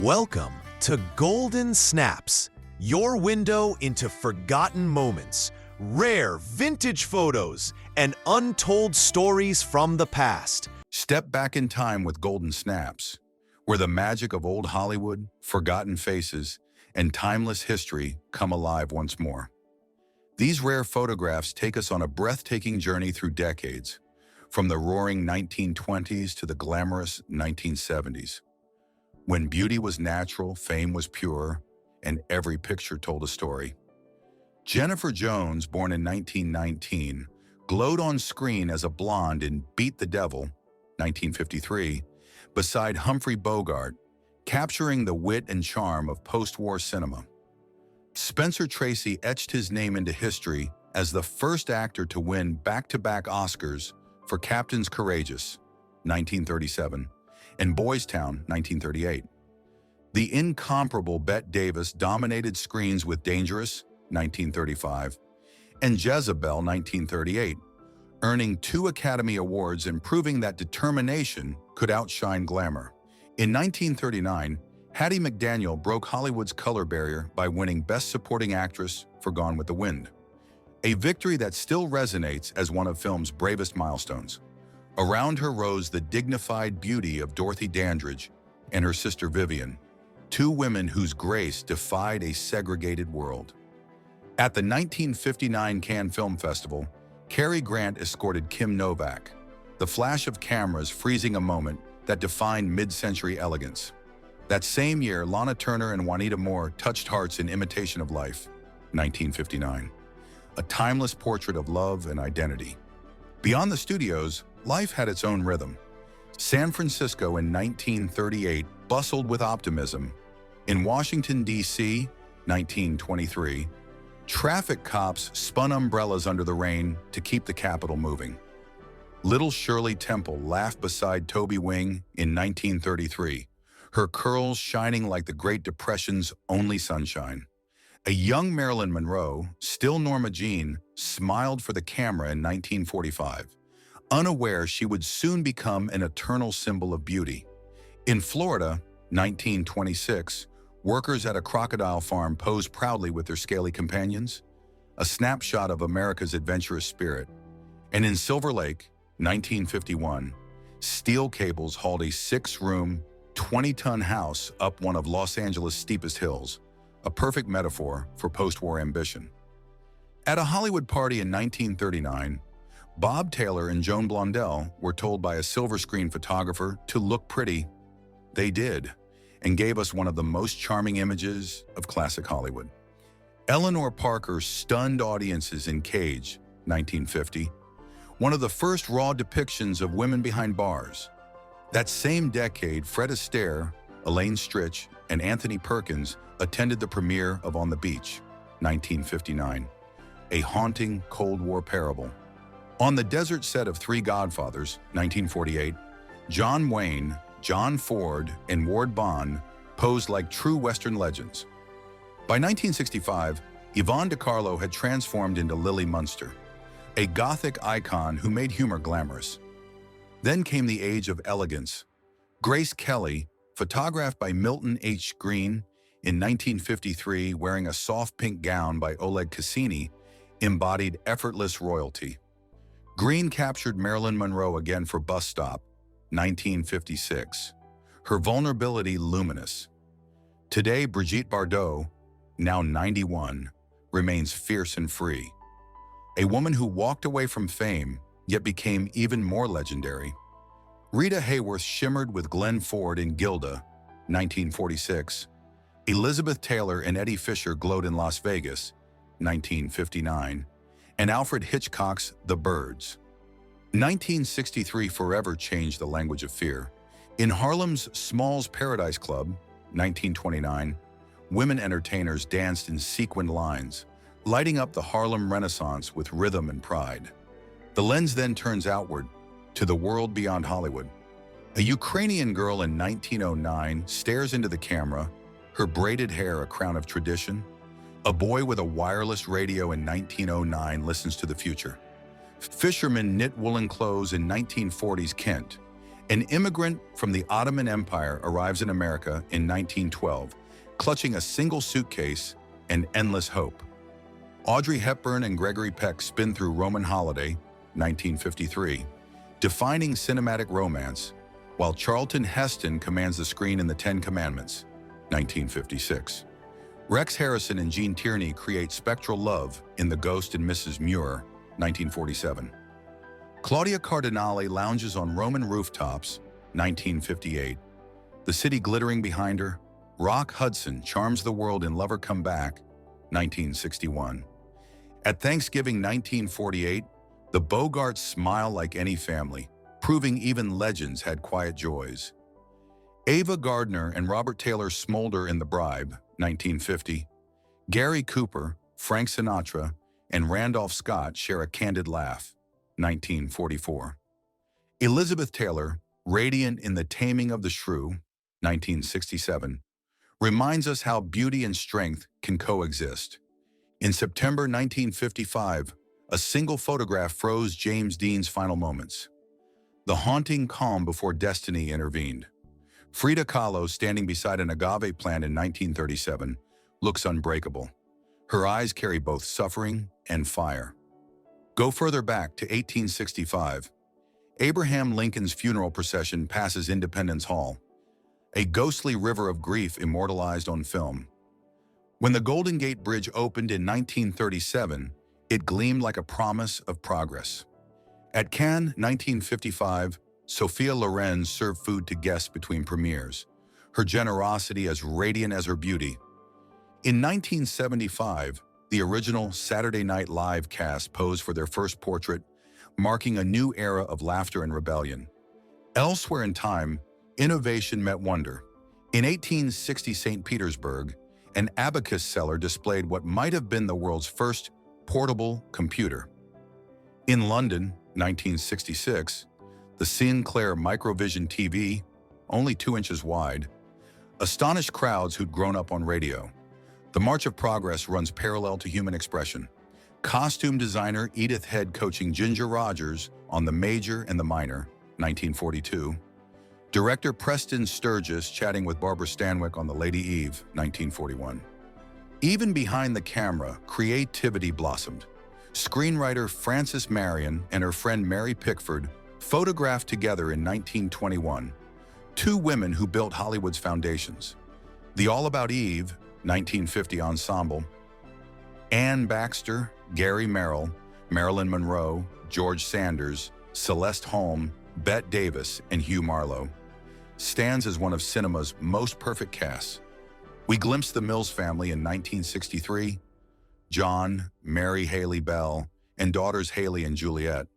Welcome to Golden Snaps, your window into forgotten moments, rare vintage photos, and untold stories from the past. Step back in time with Golden Snaps, where the magic of old Hollywood, forgotten faces, and timeless history come alive once more. These rare photographs take us on a breathtaking journey through decades, from the roaring 1920s to the glamorous 1970s. When beauty was natural, fame was pure, and every picture told a story. Jennifer Jones, born in 1919, glowed on screen as a blonde in Beat the Devil, 1953, beside Humphrey Bogart, capturing the wit and charm of post-war cinema. Spencer Tracy etched his name into history as the first actor to win back-to-back Oscars for Captain's Courageous, 1937, and Boys Town, 1938. The incomparable Bette Davis dominated screens with Dangerous, 1935, and Jezebel, 1938, earning 2 Academy Awards and proving that determination could outshine glamour. In 1939, Hattie McDaniel broke Hollywood's color barrier by winning Best Supporting Actress for Gone with the Wind, a victory that still resonates as one of film's bravest milestones. Around her rose the dignified beauty of Dorothy Dandridge and her sister Vivian, 2 women whose grace defied a segregated world. At the 1959 Cannes Film Festival, Cary Grant escorted Kim Novak, the flash of cameras freezing a moment that defined mid-century elegance. That same year, Lana Turner and Juanita Moore touched hearts in Imitation of Life, 1959, a timeless portrait of love and identity. Beyond the studios, life had its own rhythm. San Francisco in 1938 bustled with optimism. In Washington, D.C., 1923, traffic cops spun umbrellas under the rain to keep the Capitol moving. Little Shirley Temple laughed beside Toby Wing in 1933, her curls shining like the Great Depression's only sunshine. A young Marilyn Monroe, still Norma Jean, smiled for the camera in 1945, unaware she would soon become an eternal symbol of beauty. In Florida, 1926, workers at a crocodile farm posed proudly with their scaly companions, a snapshot of America's adventurous spirit. And in Silver Lake, 1951, steel cables hauled a 6-room, 20-ton house up one of Los Angeles' steepest hills, a perfect metaphor for post-war ambition. At a Hollywood party in 1939, Bob Taylor and Joan Blondell were told by a silver screen photographer to look pretty. They did, and gave us one of the most charming images of classic Hollywood. Eleanor Parker stunned audiences in Cage, 1950, one of the first raw depictions of women behind bars. That same decade, Fred Astaire, Elaine Stritch, and Anthony Perkins attended the premiere of On the Beach, 1959, a haunting Cold War parable. On the desert set of Three Godfathers, 1948, John Wayne, John Ford, and Ward Bond posed like true Western legends. By 1965, Yvonne DiCarlo had transformed into Lily Munster, a Gothic icon who made humor glamorous. Then came the age of elegance. Grace Kelly, photographed by Milton H. Green in 1953 wearing a soft pink gown by Oleg Cassini, embodied effortless royalty. Green captured Marilyn Monroe again for Bus Stop, 1956, her vulnerability luminous. Today, Brigitte Bardot, now 91, remains fierce and free. A woman who walked away from fame, yet became even more legendary. Rita Hayworth shimmered with Glenn Ford in Gilda, 1946. Elizabeth Taylor and Eddie Fisher glowed in Las Vegas, 1959. And Alfred Hitchcock's The Birds. 1963 forever changed the language of fear. In Harlem's Small's Paradise Club, 1929, women entertainers danced in sequined lines, lighting up the Harlem Renaissance with rhythm and pride. The lens then turns outward, to the world beyond Hollywood. A Ukrainian girl in 1909 stares into the camera, her braided hair a crown of tradition. A boy with a wireless radio in 1909 listens to the future. Fishermen knit woolen clothes in 1940s Kent, An immigrant from the Ottoman Empire arrives in America in 1912, clutching a single suitcase and endless hope. Audrey Hepburn and Gregory Peck spin through Roman Holiday, 1953, defining cinematic romance, while Charlton Heston commands the screen in The Ten Commandments, 1956. Rex Harrison and Gene Tierney create spectral love in The Ghost and Mrs. Muir, 1947. Claudia Cardinale lounges on Roman rooftops, 1958. The city glittering behind her, Rock Hudson charms the world in Lover Come Back, 1961. At Thanksgiving 1948, the Bogarts smile like any family, proving even legends had quiet joys. Ava Gardner and Robert Taylor smolder in The Bribe, 1950. Gary Cooper, Frank Sinatra, and Randolph Scott share a candid laugh, 1944. Elizabeth Taylor, radiant in The Taming of the Shrew, 1967, reminds us how beauty and strength can coexist. In September 1955, a single photograph froze James Dean's final moments. The haunting calm before destiny intervened. Frida Kahlo, standing beside an agave plant in 1937, looks unbreakable. Her eyes carry both suffering and fire. Go further back to 1865. Abraham Lincoln's funeral procession passes Independence Hall, a ghostly river of grief immortalized on film. When the Golden Gate Bridge opened in 1937, it gleamed like a promise of progress. At Cannes 1955, Sophia Loren served food to guests between premieres, her generosity as radiant as her beauty. In 1975, the original Saturday Night Live cast posed for their first portrait, marking a new era of laughter and rebellion. Elsewhere in time, innovation met wonder. In 1860 St. Petersburg, an abacus seller displayed what might have been the world's first portable computer. In London, 1966, the Sinclair Microvision TV, only 2 inches wide, astonished crowds who'd grown up on radio. The March of Progress runs parallel to human expression. Costume designer Edith Head coaching Ginger Rogers on The Major and the Minor, 1942. Director Preston Sturgis chatting with Barbara Stanwyck on The Lady Eve, 1941. Even behind the camera, creativity blossomed. Screenwriter Frances Marion and her friend Mary Pickford photographed together in 1921, 2 women who built Hollywood's foundations. The All About Eve, 1950 ensemble, Anne Baxter, Gary Merrill, Marilyn Monroe, George Sanders, Celeste Holm, Bette Davis, and Hugh Marlowe, stands as one of cinema's most perfect casts. We glimpsed the Mills family in 1963, John, Mary Haley Bell, and daughters Haley and Juliet,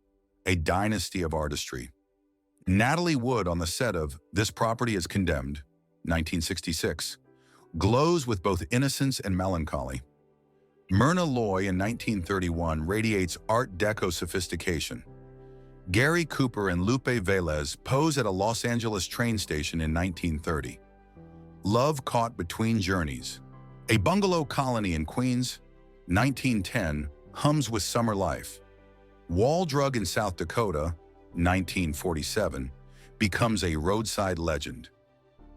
a dynasty of artistry. Natalie Wood on the set of This Property is Condemned, 1966, glows with both innocence and melancholy. Myrna Loy in 1931 radiates Art Deco sophistication. Gary Cooper and Lupe Velez pose at a Los Angeles train station in 1930. Love Caught Between Journeys. A bungalow colony in Queens, 1910, hums with summer life. Wall Drug in South Dakota, 1947, becomes a roadside legend.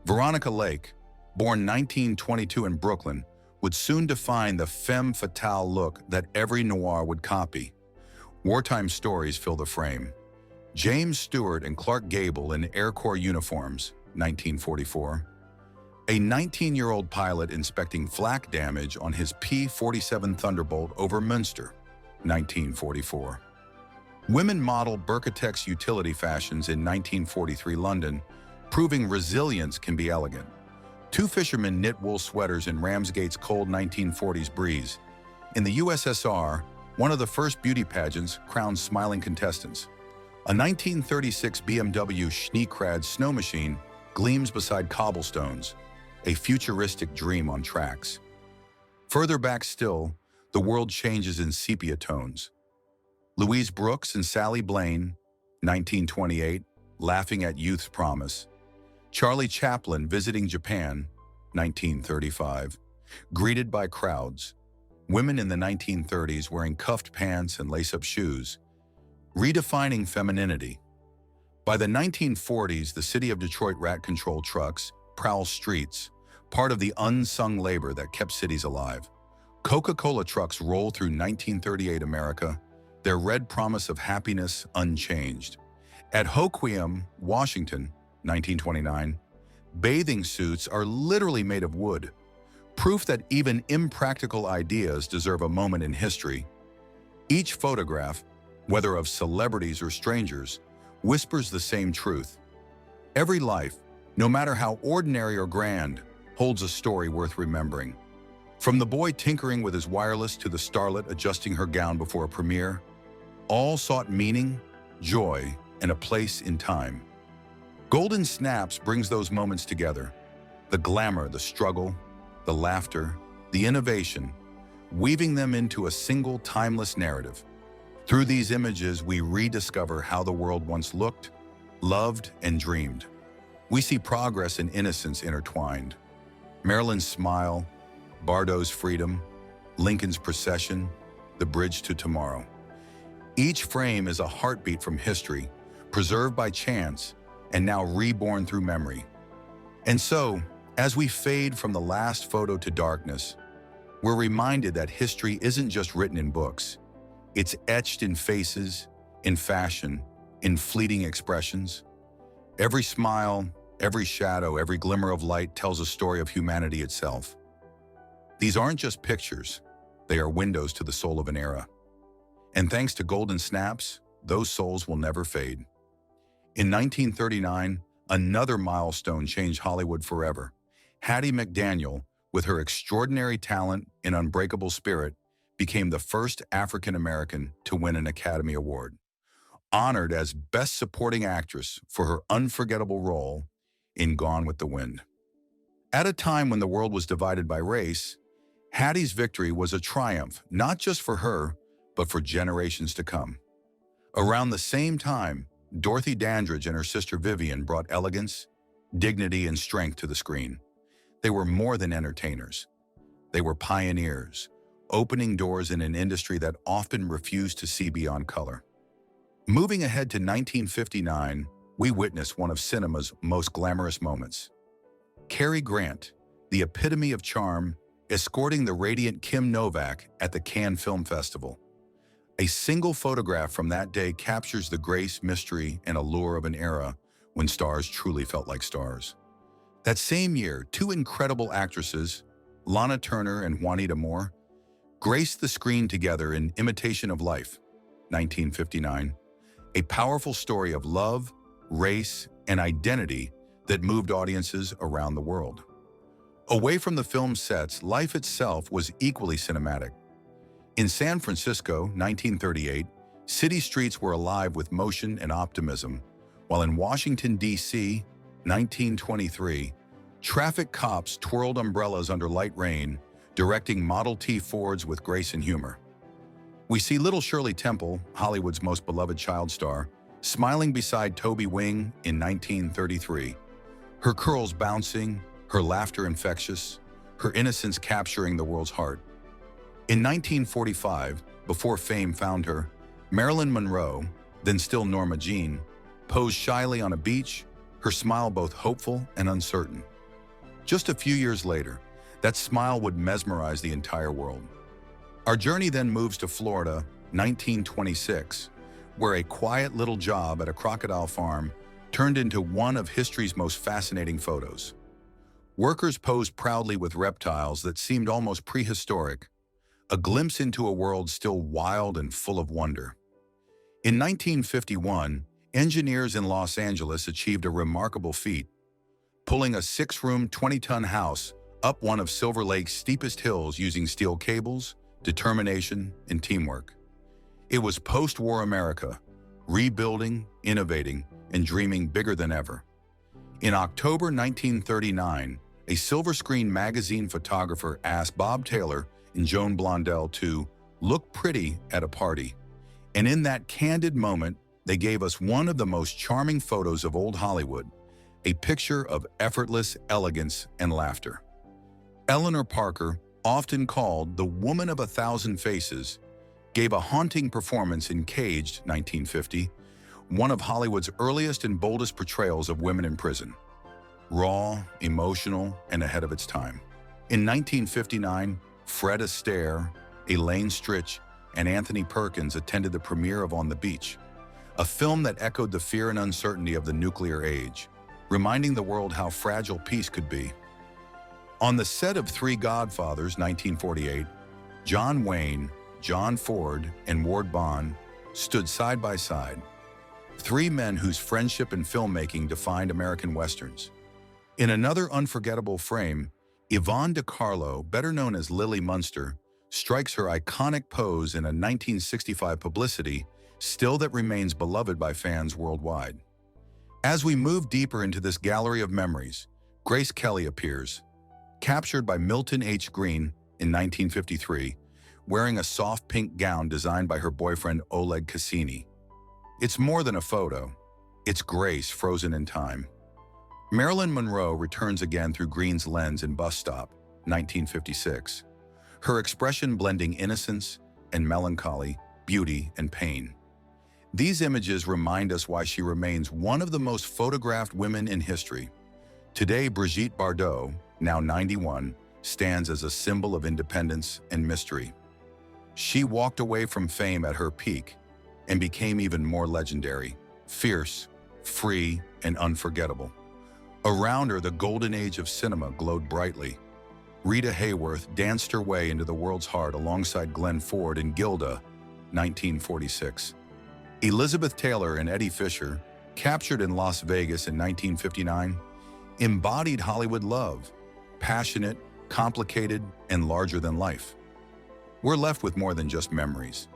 Veronica Lake, born 1922 in Brooklyn, would soon define the femme fatale look that every noir would copy. Wartime stories fill the frame. James Stewart and Clark Gable in Air Corps uniforms, 1944. A 19-year-old pilot inspecting flak damage on his P-47 Thunderbolt over Münster, 1944. Women model Burkatex utility fashions in 1943 London, proving resilience can be elegant. 2 fishermen knit wool sweaters in Ramsgate's cold 1940s breeze. In the USSR, one of the first beauty pageants crowned smiling contestants. A 1936 BMW Schneekrad snow machine gleams beside cobblestones, a futuristic dream on tracks. Further back still, the world changes in sepia tones. Louise Brooks and Sally Blaine, 1928, laughing at youth's promise. Charlie Chaplin visiting Japan, 1935, greeted by crowds. Women in the 1930s wearing cuffed pants and lace-up shoes, redefining femininity. By the 1940s, the city of Detroit rat control trucks prowl streets, part of the unsung labor that kept cities alive. Coca-Cola trucks roll through 1938 America, their red promise of happiness unchanged. At Hoquiam, Washington, 1929, bathing suits are literally made of wood, proof that even impractical ideas deserve a moment in history. Each photograph, whether of celebrities or strangers, whispers the same truth. Every life, no matter how ordinary or grand, holds a story worth remembering. From the boy tinkering with his wireless to the starlet adjusting her gown before a premiere, all sought meaning, joy, and a place in time. Golden Snaps brings those moments together. The glamour, the struggle, the laughter, the innovation, weaving them into a single timeless narrative. Through these images, we rediscover how the world once looked, loved, and dreamed. We see progress and innocence intertwined. Marilyn's smile, Bardot's freedom, Lincoln's procession, the bridge to tomorrow. Each frame is a heartbeat from history, preserved by chance, and now reborn through memory. And so, as we fade from the last photo to darkness, we're reminded that history isn't just written in books. It's etched in faces, in fashion, in fleeting expressions. Every smile, every shadow, every glimmer of light tells a story of humanity itself. These aren't just pictures, they are windows to the soul of an era. And thanks to Golden Snaps, those souls will never fade. In 1939, another milestone changed Hollywood forever. Hattie McDaniel, with her extraordinary talent and unbreakable spirit, became the first African-American to win an Academy Award. Honored as Best Supporting Actress for her unforgettable role in Gone with the Wind. At a time when the world was divided by race, Hattie's victory was a triumph not just for her, but for generations to come. Around the same time, Dorothy Dandridge and her sister Vivian brought elegance, dignity, and strength to the screen. They were more than entertainers. They were pioneers, opening doors in an industry that often refused to see beyond color. Moving ahead to 1959, we witness one of cinema's most glamorous moments. Cary Grant, the epitome of charm, escorting the radiant Kim Novak at the Cannes Film Festival. A single photograph from that day captures the grace, mystery, and allure of an era when stars truly felt like stars. That same year, two incredible actresses, Lana Turner and Juanita Moore, graced the screen together in Imitation of Life, 1959, a powerful story of love, race, and identity that moved audiences around the world. Away from the film sets, life itself was equally cinematic. In San Francisco, 1938, city streets were alive with motion and optimism, while in Washington, D.C., 1923, traffic cops twirled umbrellas under light rain, directing Model T Fords with grace and humor. We see little Shirley Temple, Hollywood's most beloved child star, smiling beside Toby Wing in 1933, her curls bouncing, her laughter infectious, her innocence capturing the world's heart. In 1945, before fame found her, Marilyn Monroe, then still Norma Jean, posed shyly on a beach, her smile both hopeful and uncertain. Just a few years later, that smile would mesmerize the entire world. Our journey then moves to Florida, 1926, where a quiet little job at a crocodile farm turned into one of history's most fascinating photos. Workers posed proudly with reptiles that seemed almost prehistoric, a glimpse into a world still wild and full of wonder. In 1951, engineers in Los Angeles achieved a remarkable feat, pulling a 6-room, 20-ton house up one of Silver Lake's steepest hills using steel cables, determination, and teamwork. It was post-war America, rebuilding, innovating, and dreaming bigger than ever. In October 1939, a Silver Screen magazine photographer asked Bob Taylor and Joan Blondell to look pretty at a party. And in that candid moment, they gave us one of the most charming photos of old Hollywood, a picture of effortless elegance and laughter. Eleanor Parker, often called the Woman of 1,000 Faces, gave a haunting performance in Caged, 1950, one of Hollywood's earliest and boldest portrayals of women in prison. Raw, emotional, and ahead of its time. In 1959, Fred Astaire, Elaine Stritch, and Anthony Perkins attended the premiere of On the Beach, a film that echoed the fear and uncertainty of the nuclear age, reminding the world how fragile peace could be. On the set of Three Godfathers, 1948, John Wayne, John Ford, and Ward Bond stood side by side, three men whose friendship and filmmaking defined American westerns. In another unforgettable frame, Yvonne De Carlo, better known as Lily Munster, strikes her iconic pose in a 1965 publicity still that remains beloved by fans worldwide. As we move deeper into this gallery of memories, Grace Kelly appears, captured by Milton H. Green in 1953, wearing a soft pink gown designed by her boyfriend Oleg Cassini. It's more than a photo. It's Grace frozen in time. Marilyn Monroe returns again through Green's lens in Bus Stop, 1956. Her expression blending innocence and melancholy, beauty and pain. These images remind us why she remains one of the most photographed women in history. Today, Brigitte Bardot, now 91, stands as a symbol of independence and mystery. She walked away from fame at her peak and became even more legendary, fierce, free, and unforgettable. Around her, the golden age of cinema glowed brightly. Rita Hayworth danced her way into the world's heart alongside Glenn Ford in Gilda, 1946. Elizabeth Taylor and Eddie Fisher, captured in Las Vegas in 1959, embodied Hollywood love, passionate, complicated, and larger than life. We're left with more than just memories.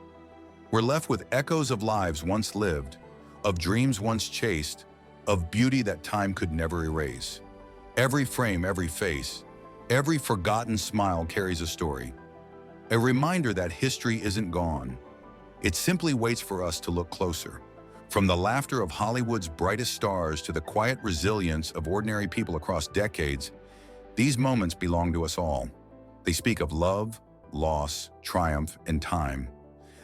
We're left with echoes of lives once lived, of dreams once chased, of beauty that time could never erase. Every frame, every face, every forgotten smile carries a story. A reminder that history isn't gone. It simply waits for us to look closer. From the laughter of Hollywood's brightest stars to the quiet resilience of ordinary people across decades, these moments belong to us all. They speak of love, loss, triumph, and time,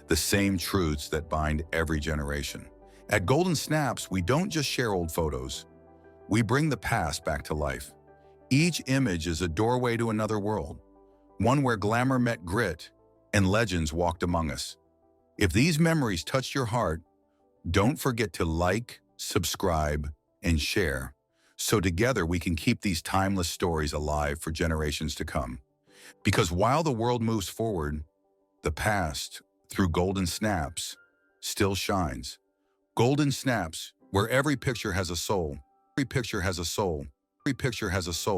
the same truths that bind every generation. At Golden Snaps, we don't just share old photos. We bring the past back to life. Each image is a doorway to another world, one where glamour met grit and legends walked among us. If these memories touched your heart, don't forget to like, subscribe, and share, so together we can keep these timeless stories alive for generations to come. Because while the world moves forward, the past, through Golden Snaps, still shines. Golden Snaps, where every picture has a soul. Every picture has a soul. Every picture has a soul.